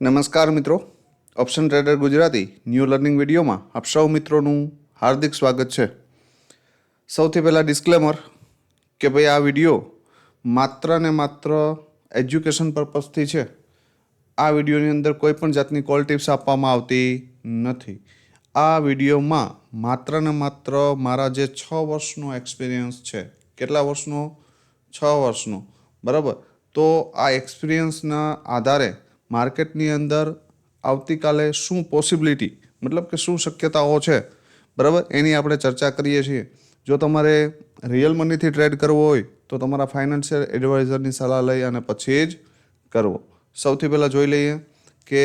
નમસ્કાર મિત્રો, option trader Gujarati new learning વિડીયોમાં આપ સૌ મિત્રોનું હાર્દિક સ્વાગત છે. સૌથી પહેલાં ડિસ્ક્લેમર કે ભાઈ આ વિડીયો માત્ર ને માત્ર એજ્યુકેશન પર્પઝથી છે. આ વિડીયોની અંદર કોઈ પણ જાતની કોલ ટિપ્સ આપવામાં આવતી નથી. આ વિડીયોમાં માત્ર ને માત્ર મારા જે 6 વર્ષનો એક્સપિરિયન્સ છે. કેટલા વર્ષનો? 6 વર્ષનો. બરાબર. તો આ એક્સપિરિયન્સના આધારે માર્કેટની અંદર આવતીકાલે શું પોસિબિલિટી, મતલબ કે શું શક્યતાઓ છે, બરાબર, એની આપણે ચર્ચા કરીએ છીએ. જો તમારે રિયલ મનીથી ટ્રેડ કરવો હોય તો તમારા ફાઇનાન્શિયલ એડવાઇઝરની સલાહ લઈ અને પછી જ કરવો. સૌથી પહેલાં જોઈ લઈએ કે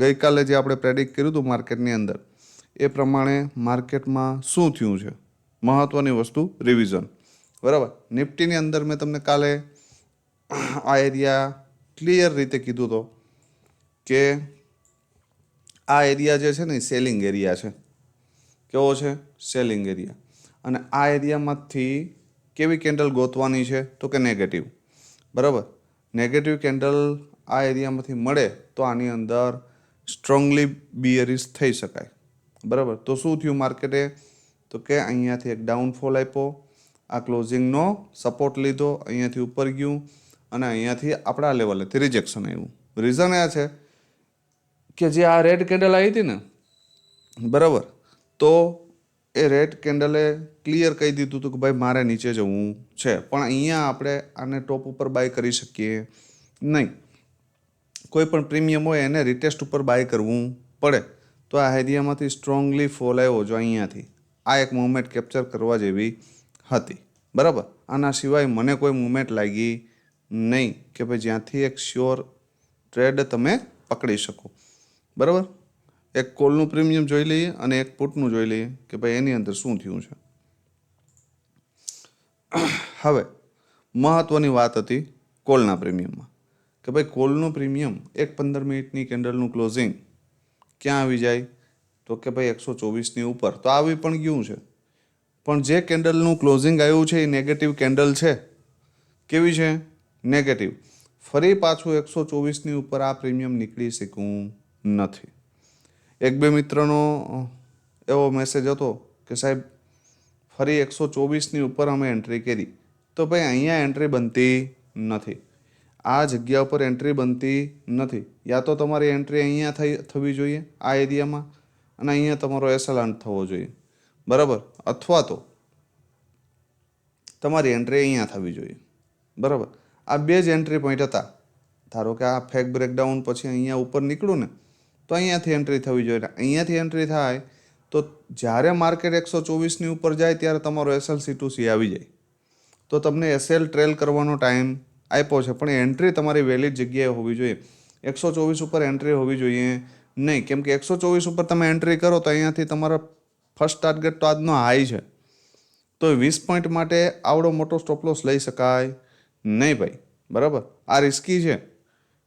ગઈકાલે જે આપણે પ્રેડિક્ટ કર્યું હતું માર્કેટની અંદર, એ પ્રમાણે માર્કેટમાં શું થયું છે. મહત્ત્વની વસ્તુ રિવિઝન, બરાબર. નિફ્ટીની અંદર મેં તમને કાલે આ એરિયા ક્લિયર રીતે કીધું હતો કે આ એરિયા જે છે ને એ સેલિંગ એરિયા છે. કેવો છે? Selling area. અને આ એરિયામાંથી કેવી કેન્ડલ ગોતવાની છે? તો કે નેગેટિવ, બરાબર. નેગેટિવ કેન્ડલ આ એરિયામાંથી મળે તો આની અંદર સ્ટ્રોંગલી બિયરિશ થઈ શકાય, બરાબર. તો શું થયું માર્કેટે? તો કે અહીંયાથી એક ડાઉનફોલ આપ્યો, આ ક્લોઝિંગનો સપોર્ટ લીધો, અહીંયાથી ઉપર ગયું અને અહીંયાથી આપણા લેવલેથી રિજેક્શન આવ્યું. રીઝન એ છે કે જે આ રેડ કેન્ડલ આવી હતી ને, બરાબર, તો એ રેડ કેન્ડલે ક્લિયર કહી દીધું હતું કે ભાઈ મારે નીચે જવું છે. પણ અહીંયા આપણે આને ટોપ ઉપર બાય કરી શકીએ નહીં. કોઈ પણ પ્રીમિયમ હોય એને રિટેસ્ટ ઉપર બાય કરવું પડે. તો આ એરિયામાંથી સ્ટ્રોંગલી ફોલ આવ્યો જો અહીંયાથી, આ એક મુવમેન્ટ કેપ્ચર કરવા જેવી હતી, બરાબર. આના સિવાય મને કોઈ મુવમેન્ટ લાગી નહીં કે ભાઈ જ્યાંથી એક શ્યોર ટ્રેડ તમે પકડી શકો, બરાબર. એક કોલનું પ્રીમિયમ જોઈ લઈએ અને એક પુટનું જોઈ લઈએ કે ભાઈ એની અંદર શું થયું છે. હવે મહત્ત્વની વાત હતી કોલના પ્રીમિયમમાં કે ભાઈ કોલનું પ્રીમિયમ એક 15 મિનિટની કેન્ડલનું ક્લોઝિંગ ક્યાં આવી જાય? તો કે ભાઈ 124ની ઉપર તો આવી પણ ગયું છે. પણ જે કેન્ડલનું ક્લોઝિંગ આવ્યું છે એ નેગેટિવ કેન્ડલ છે. કેવી છે? નેગેટિવ. ફરી પાછું 124ની ઉપર આ પ્રીમિયમ નીકળી શકવું નથી. એક બે મિત્રનો એવો મેસેજ હતો કે સાહેબ ફરી 124ની ઉપર અમે એન્ટ્રી કરી. તો ભાઈ અહીંયા એન્ટ્રી બનતી નથી, આ જગ્યા ઉપર એન્ટ્રી બનતી નથી. યા તો તમારી એન્ટ્રી અહીંયા થવી જોઈએ આ એરિયામાં, અને અહીંયા તમારો એસેલાન્ટ થવો જોઈએ, બરાબર. અથવા તો તમારી એન્ટ્રી અહીંયા થવી જોઈએ, બરાબર. આ બે જ એન્ટ્રી પોઈન્ટ હતા. ધારો કે આ ફેક બ્રેકડાઉન પછી અહીંયા ઉપર નીકળું ને તો અહીંયાથી એન્ટ્રી થવી જોઈએ. અહીંયાથી એન્ટ્રી થાય તો જ્યારે માર્કેટ 124ની ઉપર જાય ત્યારે તમારો SLC2C આવી જાય. તો તમને SL ટ્રેલ કરવાનો ટાઈમ આપ્યો છે, પણ એન્ટ્રી તમારી વેલિડ જગ્યાએ હોવી જોઈએ. 124 ઉપર એન્ટ્રી હોવી જોઈએ નહીં, કેમ કે 124 ઉપર તમે એન્ટ્રી કરો તો અહીંયાથી તમારો ફર્સ્ટ ટાર્ગેટ તો આજનો હાઈ છે. તો 20 પોઈન્ટ માટે આવડો મોટો સ્ટોપ લોસ લઈ શકાય નહીં ભાઈ, બરાબર. આ રિસ્કી છે,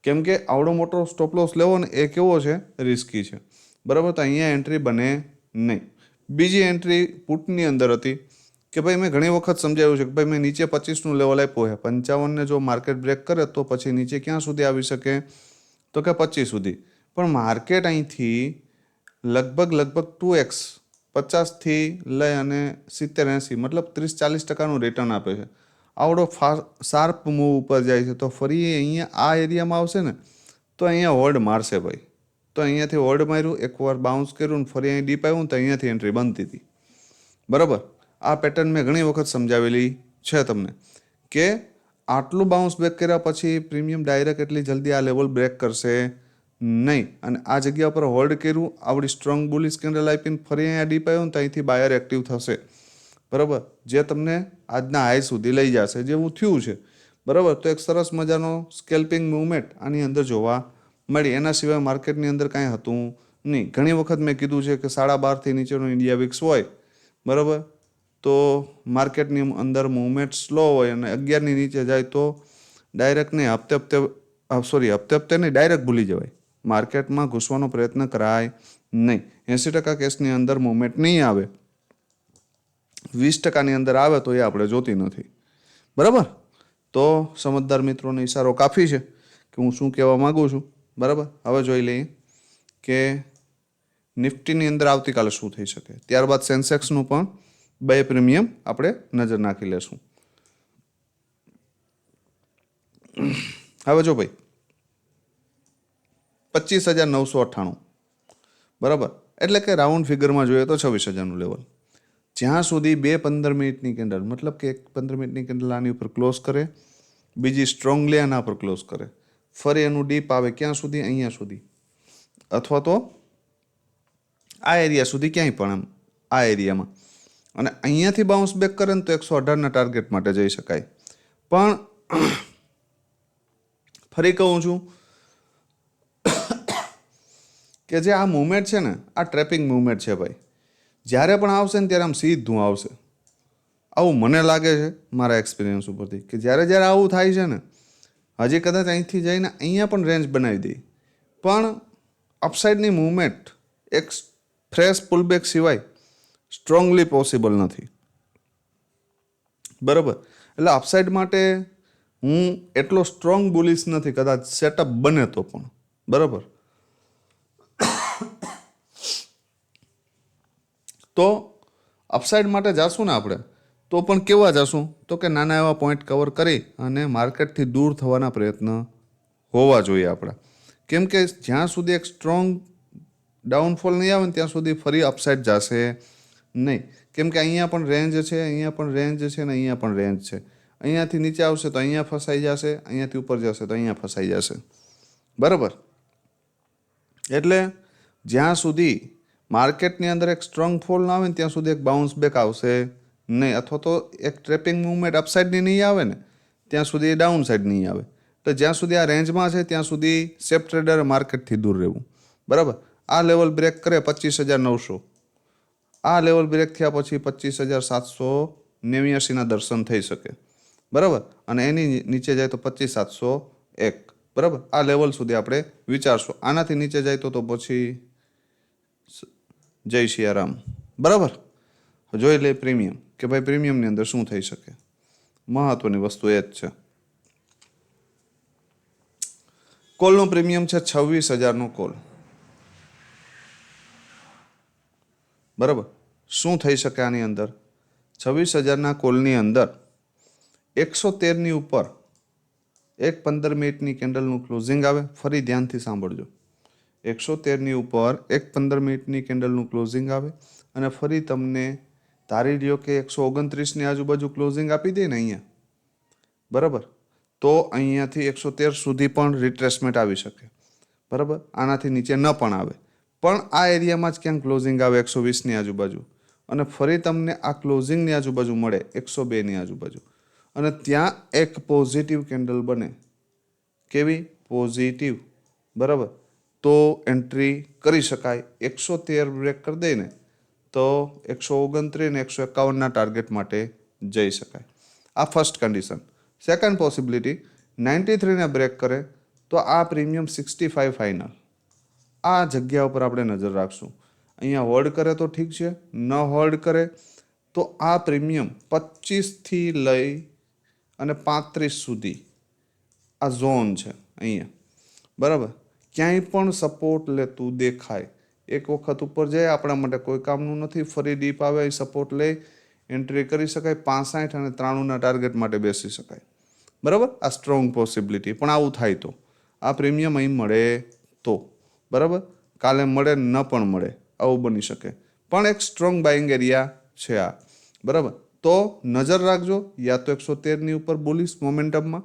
કેમ કે આવડો મોટો સ્ટોપ લોસ લેવો ને એ કેવો છે? રિસ્કી છે, બરાબર. તો અહીંયા એન્ટ્રી બને નહીં. બીજી એન્ટ્રી પુટની અંદર હતી કે ભાઈ મેં ઘણી વખત સમજાવ્યું છે કે ભાઈ મેં નીચે 25નું લેવલ આપ્યું છે, 55ને જો માર્કેટ બ્રેક કરે તો પછી નીચે ક્યાં સુધી આવી શકે? તો કે 25 સુધી. પણ માર્કેટ અહીંથી લગભગ 2x 50થી લઈ અને 70-80 મતલબ 30-40% રિટર્ન આપે છે. આવડો શાર્પ મૂવ ઉપર જાય છે. તો ફરી અહીંયા આ એરિયામાં આવશે ને તો અહીંયા હોલ્ડ મારશે ભાઈ. તો અહીંયાથી હોલ્ડ માર્યું, એકવાર બાઉન્સ કર્યું ને ફરી અહીં ડીપ આવ્યું તો અહીંયાથી એન્ટ્રી બનતી હતી, બરાબર. આ પેટર્ન મેં ઘણી વખત સમજાવેલી છે તમને કે આટલું બાઉન્સ બેક કર્યા પછી પ્રીમિયમ ડાયરેક્ટ એટલી જલ્દી આ લેવલ બ્રેક કરશે નહીં. અને આ જગ્યા પર હોલ્ડ કર્યું, આવડી સ્ટ્રોંગ બુલિશ કેન્ડલ આપીને ફરી અહીંયા ડીપ આવ્યું તો અહીંથી બાયર એક્ટિવ થશે, બરાબર, જે તમને આજના હાઈ સુધી લઈ જશે, જેવું થયું છે, બરાબર. તો એક સરસ મજાનો સ્કેલ્પિંગ મૂવમેન્ટ આની અંદર જોવા મળી. એના સિવાય માર્કેટની અંદર કાંઈ હતું નહીં. ઘણી વખત મેં કીધું છે કે 12.5થી નીચેનો ઇન્ડિયા વિક્સ હોય, બરાબર, તો માર્કેટની અંદર મૂવમેન્ટ સ્લો હોય અને 11ની નીચે જાય તો ડાયરેક્ટ નહીં, હપ્તે નહીં, ડાયરેક્ટ ભૂલી જવાય. માર્કેટમાં ઘૂસવાનો પ્રયત્ન કરાય નહીં. 80% કેસની અંદર મૂવમેન્ટ નહીં આવે, 20%ની અંદર આવે તો એ આપણે જોતી નથી, બરાબર. તો સમજદાર મિત્રોને ઈશારો કાફી છે કે હું શું કહેવા માગું છું. બરાબર. હવે જોઈ લઈએ કે નિફ્ટીની અંદર આવતીકાલે શું થઈ શકે. ત્યારબાદ સેન્સેક્સનું પણ બે પ્રીમિયમ આપણે નજર નાખી લેશું. હવે જો ભાઈ 25,998 બરાબર, એટલે કે રાઉન્ડ ફિગરમાં જોઈએ તો 26,000નું લેવલ. જ્યાં સુધી બે 15 મિનિટની કેન્ડલ, મતલબ કે એક 15 મિનિટની કેન્ડલ આની ઉપર ક્લોઝ કરે, બીજી સ્ટ્રોંગલી આના પર ક્લોઝ કરે, ફરી એનું ડીપ આવે ક્યાં સુધી, અહીંયા સુધી, અથવા તો આ એરિયા સુધી, ક્યાંય પણ આમ આ એરિયામાં, અને અહીંયાથી બાઉન્સ બેક કરે ને તો 118ના ટાર્ગેટ માટે જઈ શકાય. પણ ફરી કહું છું કે જે આ મુવમેન્ટ છે ને, આ ટ્રેપિંગ મુવમેન્ટ છે ભાઈ. જ્યારે પણ આવશે ને ત્યારે આમ સીધું આવશે, આવું મને લાગે છે મારા એક્સપિરિયન્સ ઉપરથી, કે જ્યારે આવું થાય છે ને, હજી કદાચ અહીંથી જઈને અહીંયા પણ રેન્જ બનાવી દે, પણ અપસાઇડની મુવમેન્ટ એક ફ્રેશ પુલબેક સિવાય સ્ટ્રોંગલી પોસિબલ નથી. બરાબર. એટલે અપસાઇડ માટે હું એટલો સ્ટ્રોંગ બુલિશ નથી, કદાચ સેટઅપ બને તો પણ. બરાબર. તો અપસાઇડ માટે જાશું ને આપણે, તો પણ કેવા જાશું, તો કે નાના એવા પોઈન્ટ કવર કરી અને માર્કેટથી દૂર થવાના પ્રયત્ન હોવા જોઈએ આપણા. કેમ કે જ્યાં સુધી એક સ્ટ્રોંગ ડાઉનફોલ નહીં આવે ને ત્યાં સુધી ફરી અપસાઇડ જશે નહીં. કેમ કે અહીંયા પણ રેન્જ છે, અહીંયા પણ રેન્જ છે, ને અહીંયા પણ રેન્જ છે. અહીંયાથી નીચે આવશે તો અહીંયા ફસાઈ જશે, અહીંયાથી ઉપર જશે તો અહીંયા ફસાઈ જશે. બરાબર. એટલે જ્યાં સુધી માર્કેટની અંદર એક સ્ટ્રોંગ ફોલ ના આવે ને ત્યાં સુધી એક બાઉન્સ બેક આવશે નહીં, અથવા તો એક ટ્રેપિંગ મુવમેન્ટ અપસાઇડની નહીં આવે ને ત્યાં સુધી એ ડાઉન સાઇડ નહીં આવે. તો જ્યાં સુધી આ રેન્જમાં છે ત્યાં સુધી સેફ ટ્રેડર માર્કેટથી દૂર રહેવું. બરાબર. આ લેવલ બ્રેક કરે 25,900, આ લેવલ બ્રેક થયા પછી 25,789ના દર્શન થઈ શકે. બરાબર. અને એની નીચે જાય તો 25,701. બરાબર. આ લેવલ સુધી આપણે વિચારશું. આનાથી નીચે જાય તો પછી જય સિયારામ. બરાબર. જોઈ લે પ્રીમિયમ, કે ભાઈ પ્રીમિયમની અંદર શું થઈ શકે. મહત્વની વસ્તુ એ જ છે. કોલનું પ્રીમિયમ છે 26,000નો કોલ. બરાબર. શું થઈ શકે આની અંદર? 26,000ના કોલની અંદર 113ની ઉપર એક 15 મિનિટની કેન્ડલનું ક્લોઝિંગ આવે. ફરી ધ્યાનથી સાંભળજો. 113ની ઉપર એક 15 મિનિટની કેન્ડલનું ક્લોઝિંગ આવે અને ફરી તમને ધારી લ્યો કે 129ની આજુબાજુ ક્લોઝિંગ આપી દે ને અહીંયા, બરાબર, તો અહીંયાથી 113 સુધી પણ રિટ્રેસમેન્ટ આવી શકે. બરાબર. આનાથી નીચે ન પણ આવે, પણ આ એરિયામાં જ ક્યાંક ક્લોઝિંગ આવે 120ની આજુબાજુ, અને ફરી તમને આ ક્લોઝિંગની આજુબાજુ મળે 102ની આજુબાજુ, અને ત્યાં એક પોઝિટિવ કેન્ડલ બને. કેવી? પોઝિટિવ. બરાબર. તો એન્ટ્રી કરી શકાય. 113 બ્રેક કરી દે ને તો 129 ને 151ના ટાર્ગેટ માટે જઈ શકાય. આ ફર્સ્ટ કન્ડિશન. સેકન્ડ પોસિબિલિટી, 93ને બ્રેક કરે તો આ પ્રીમિયમ 65 ફાઇનલ. આ જગ્યા ઉપર આપણે નજર રાખશું. અહીંયા હોલ્ડ કરે તો ઠીક છે, ન હોલ્ડ કરે તો આ પ્રીમિયમ 25થી લઈ અને 35 સુધી આ ઝોન છે અહીંયા. બરાબર. ક્યાંય પણ સપોર્ટ લેતું દેખાય. એક વખત ઉપર જાય આપણા માટે કોઈ કામનું નથી, ફરી ડીપ આવે સપોર્ટ લઈ એન્ટ્રી કરી શકાય. 65 અને 93ના ટાર્ગેટ માટે બેસી શકાય. બરાબર. આ સ્ટ્રોંગ પોસિબિલિટી. પણ આવું થાય તો આ પ્રીમિયમ અહીં મળે તો, બરાબર, કાલે મળે ન પણ મળે, આવું બની શકે. પણ એક સ્ટ્રોંગ બાઇંગ એરિયા છે આ. બરાબર. તો નજર રાખજો, યા તો 113ની ઉપર બુલિશ મોમેન્ટમમાં,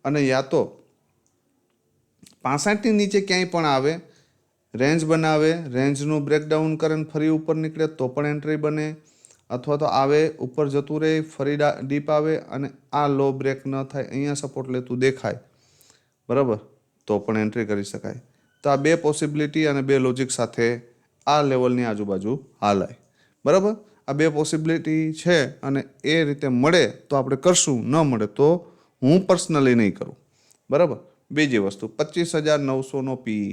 અને યા તો 65ની નીચે ક્યાંય પણ આવે, રેન્જ બનાવે, રેન્જનું બ્રેકડાઉન કરે ને ફરી ઉપર નીકળે તો પણ એન્ટ્રી બને, અથવા તો આવે ઉપર જતું રહે, ફરી ડીપ આવે અને આ લો બ્રેક ન થાય, અહીંયા સપોર્ટ લેતું દેખાય, બરાબર, તો પણ એન્ટ્રી કરી શકાય. તો આ બે પોસિબિલિટી અને બે લોજિક સાથે આ લેવલની આજુબાજુ હાલાય. બરાબર. આ બે પોસિબિલિટી છે અને એ રીતે મળે તો આપણે કરશું, ન મળે તો હું પર્સનલી નહીં કરું. બરાબર. બીજી વસ્તુ, 25,900નો પી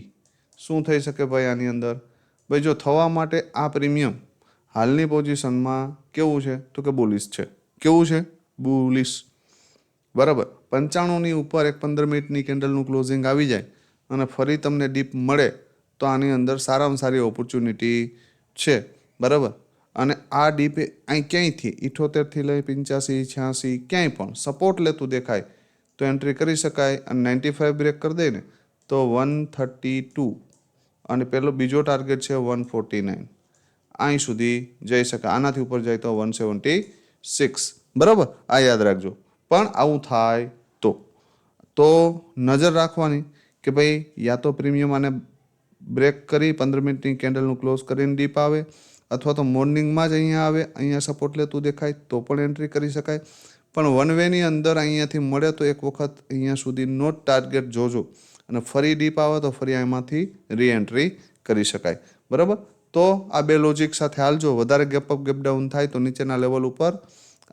શું થઈ શકે ભાઈ આની અંદર? ભાઈ જો થવા માટે આ પ્રીમિયમ હાલની પોઝિશનમાં કેવું છે તો કે બુલિશ છે. કેવું છે? બુલિશ. બરાબર. 95ની ઉપર એક 15 મિનિટની કેન્ડલનું ક્લોઝિંગ આવી જાય અને ફરી તમને ડીપ મળે તો આની અંદર સારામાં સારી ઓપોર્ચ્યુનિટી છે, બરાબર. અને આ ડીપ અહીં ક્યાંયથી 78થી લઈ 85, 86 ક્યાંય પણ સપોર્ટ લેતું દેખાય તો એન્ટ્રી કરી શકાય. અને 95 બ્રેક કરી દે ને તો 132 અને બીજો ટાર્ગેટ છે 149, અહીં સુધી જઈ શકાય. આનાથી ઉપર જાય તો 176, બરાબર. આ યાદ રાખજો. પણ આવું થાય તો નજર રાખવાની કે ભાઈ યા તો પ્રીમિયમ આને બ્રેક કરી 15 મિનિટની કેન્ડલનું ક્લોઝ કરીને ડીપ આવે, અથવા તો મોર્નિંગમાં જ અહીંયા આવે, અહીંયા સપોર્ટ લેતું દેખાય તો પણ એન્ટ્રી કરી શકાય. પણ વન વેની અંદર અહીંયાથી મળે તો એક વખત અહીંયા સુધીનો ટાર્ગેટ જોજો, અને ફરી ડીપ આવે તો ફરી એમાંથી રીએન્ટ્રી કરી શકાય, બરાબર. તો આ બે લોજિક સાથે હાલજો. વધારે ગેપઅપ ગેપ ડાઉન થાય તો નીચેના લેવલ ઉપર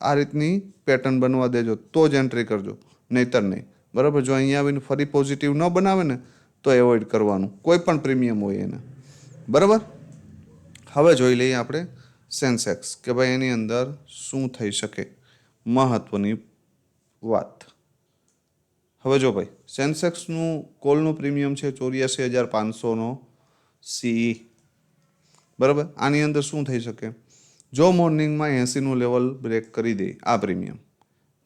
આ રીતની પેટર્ન બનવા દેજો, તો જ એન્ટ્રી કરજો, નહીતર નહીં, બરાબર. જો અહીંયા આવીને ફરી પોઝિટિવ ન બનાવે ને તો એવોઇડ કરવાનું, કોઈ પણ પ્રીમિયમ હોય એને, બરાબર. હવે જોઈ લઈએ આપણે સેન્સેક્સ કે ભાઈ એની અંદર શું થઈ શકે, મહત્વની વાત. હવે જો ભાઈ સેન્સેક્સનું કોલનું પ્રીમિયમ છે 84,500નો સીઈ, બરાબર. આની અંદર શું થઈ શકે, જો મોર્નિંગમાં 80નું લેવલ બ્રેક કરી દે આ પ્રીમિયમ,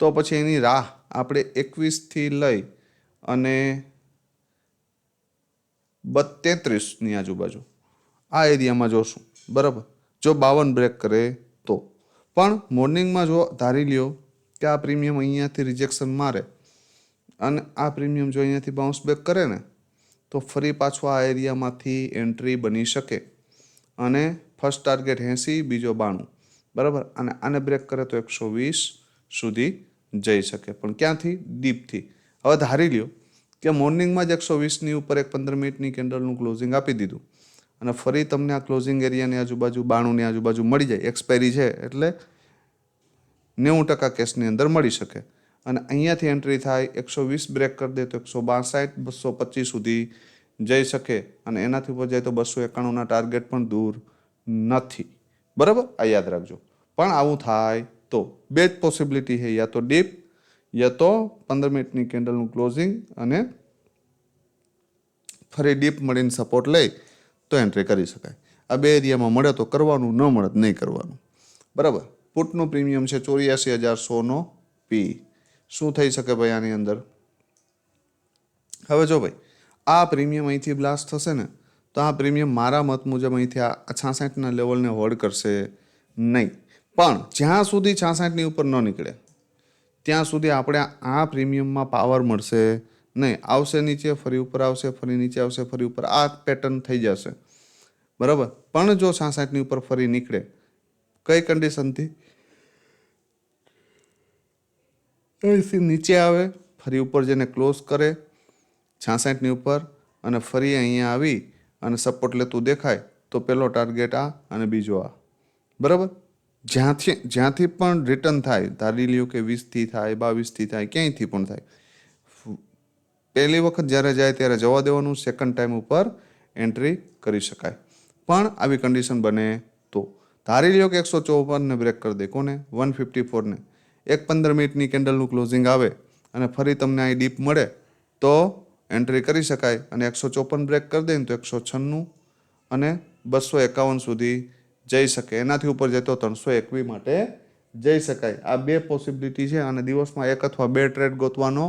તો પછી એની રાહ આપણે 21થી લઈ અને 33ની આજુબાજુ આ એરિયામાં જોશું, બરાબર. જો 52 બ્રેક કરે તો પણ મોર્નિંગમાં જો ધારી લ્યો કે આ પ્રીમિયમ અહીંયાથી રિજેક્શન મારે અને આ પ્રીમિયમ જો અહીંયાથી બાઉન્સ બેક કરે ને તો ફરી પાછો આ એરિયામાંથી એન્ટ્રી બની શકે. અને ફર્સ્ટ ટાર્ગેટ 80, બીજો 92, બરાબર. અને આને બ્રેક કરે તો 120 સુધી જઈ શકે, પણ ક્યાંથી, ડીપથી. હવે ધારી લ્યો કે મોર્નિંગમાં જ 120ની ઉપર એક 15 મિનિટની કેન્ડલનું ક્લોઝિંગ આપી દીધું અને ફરી તમને આ ક્લોઝિંગ એરિયાની આજુબાજુ 92ની આજુબાજુ મળી જાય, એક્સપાયરી છે એટલે 90% કેસની અંદર મળી શકે. અને અહીંયાથી એન્ટ્રી થાય 120 બ્રેક કરી દે તો 162, 225 સુધી જઈ શકે, અને એનાથી ઉપર જાય તો 291ના ટાર્ગેટ પણ દૂર નથી, બરાબર. આ યાદ રાખજો. પણ આવું થાય તો બે જ પોસિબિલિટી છે, યા તો ડીપ યા તો 15 મિનિટની કેન્ડલનું ક્લોઝિંગ અને ફરી ડીપ મળીને સપોર્ટ લઈ તો એન્ટ્રી કરી શકાય. આ બે એરિયામાં મળે તો કરવાનું, ન મળે તો નહીં કરવાનું, બરાબર. પુટનું પ્રીમિયમ છે 84,100નો પી. શું થઈ શકે ભાઈ આની અંદર, હવે જો ભાઈ આ પ્રીમિયમ અહીંથી બ્લાસ્ટ થશે ને તો આ પ્રીમિયમ મારા મત મુજબ અહીંથી આ 66ના લેવલને હોલ્ડ કરશે નહીં. પણ જ્યાં સુધી 66ની ઉપર ન નીકળે ત્યાં સુધી આપણે આ પ્રીમિયમમાં પાવર મળશે નહીં. આવશે નીચે, ફરી ઉપર આવશે, ફરી નીચે આવશે, ફરી ઉપર, આ પેટર્ન થઈ જશે, બરાબર. પણ જો 66ની ઉપર ફરી નીકળે, કઈ કન્ડિશનથી, અહીંથી નીચે આવે, ફરી ઉપર જેને ક્લોઝ કરે 66ની ઉપર, અને ફરી અહીંયા આવી અને સપોર્ટ લેતું દેખાય તો પહેલો ટાર્ગેટ આ અને બીજો આ, બરાબર. જ્યાંથી પણ રિટર્ન થાય, ધારી લ્યો કે 20થી થાય, 22થી થાય, ક્યાંયથી પણ થાય, પહેલી વખત જ્યારે જાય ત્યારે જવા દેવાનું, સેકન્ડ ટાઈમ ઉપર એન્ટ્રી કરી શકાય. પણ આવી કન્ડિશન બને તો ધારી લ્યો કે 154ને બ્રેક કરી દે, કોને, 154ને, એક 15 મિનિટની કેન્ડલનું ક્લોઝિંગ આવે અને ફરી તમને અહીં ડીપ મળે તો એન્ટ્રી કરી શકાય. અને 154 બ્રેક કરી દે ને તો 196 અને 251 સુધી જઈ શકે. એનાથી ઉપર જાય તો 321 માટે જઈ શકાય. આ બે પોસિબિલિટી છે, અને દિવસમાં એક અથવા બે ટ્રેડ ગોતવાનો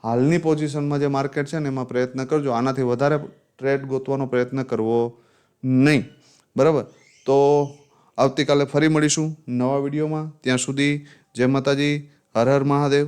હાલની પોઝિશનમાં જે માર્કેટ છે ને એમાં પ્રયત્ન કરજો. આનાથી વધારે ટ્રેડ ગોતવાનો પ્રયત્ન કરવો નહીં, બરાબર. તો આવતીકાલે ફરી મળીશું નવા વિડીયોમાં. ત્યાં સુધી જય માતાજી, હર હર મહાદેવ.